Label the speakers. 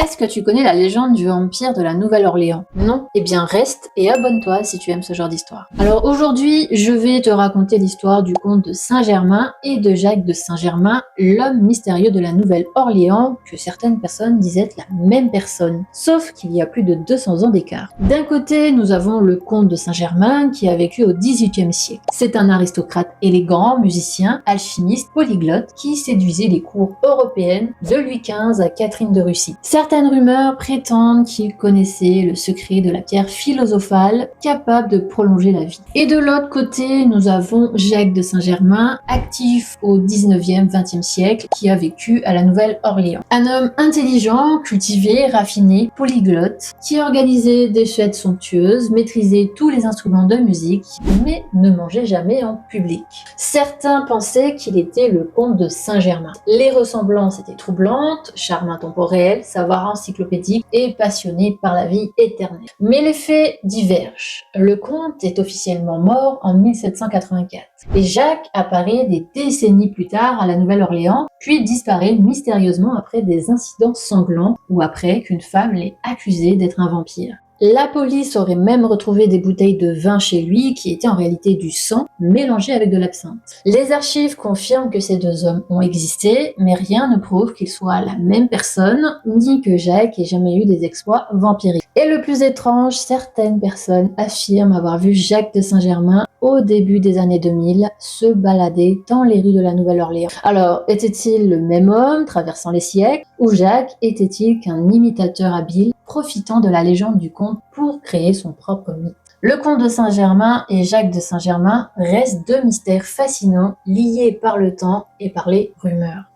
Speaker 1: Est-ce que tu connais la légende du vampire de la Nouvelle-Orléans? Non? Eh bien reste et abonne-toi si tu aimes ce genre d'histoire. Alors aujourd'hui, je vais te raconter l'histoire du comte de Saint-Germain et de Jacques de Saint-Germain, l'homme mystérieux de la Nouvelle-Orléans, que certaines personnes disent être la même personne. Sauf qu'il y a plus de 200 ans d'écart. D'un côté, nous avons le comte de Saint-Germain qui a vécu au XVIIIe siècle. C'est un aristocrate élégant, musicien, alchimiste, polyglotte qui séduisait les cours européennes de Louis XV à Catherine de Russie. Certaines rumeurs prétendent qu'il connaissait le secret de la pierre philosophale capable de prolonger la vie. Et de l'autre côté, nous avons Jacques de Saint-Germain, actif au 19e, 20e siècle, qui a vécu à la Nouvelle-Orléans. Un homme intelligent, cultivé, raffiné, polyglotte, qui organisait des fêtes somptueuses, maîtrisait tous les instruments de musique, mais ne mangeait jamais en public. Certains pensaient qu'il était le comte de Saint-Germain. Les ressemblances étaient troublantes, charme intemporel, savoir encyclopédique et passionné par la vie éternelle. Mais les faits divergent. Le comte est officiellement mort en 1784 et Jacques apparaît des décennies plus tard à la Nouvelle-Orléans, puis disparaît mystérieusement après des incidents sanglants ou après qu'une femme l'ait accusé d'être un vampire. La police aurait même retrouvé des bouteilles de vin chez lui qui étaient en réalité du sang mélangé avec de l'absinthe. Les archives confirment que ces deux hommes ont existé, mais rien ne prouve qu'ils soient la même personne, ni que Jacques ait jamais eu des exploits vampiriques. Et le plus étrange, certaines personnes affirment avoir vu Jacques de Saint-Germain au début des années 2000 se balader dans les rues de la Nouvelle-Orléans. Alors, était-il le même homme traversant les siècles, ou Jacques était-il qu'un imitateur habile profitant de la légende du comte pour créer son propre mythe? Le comte de Saint-Germain et Jacques de Saint-Germain restent deux mystères fascinants liés par le temps et par les rumeurs.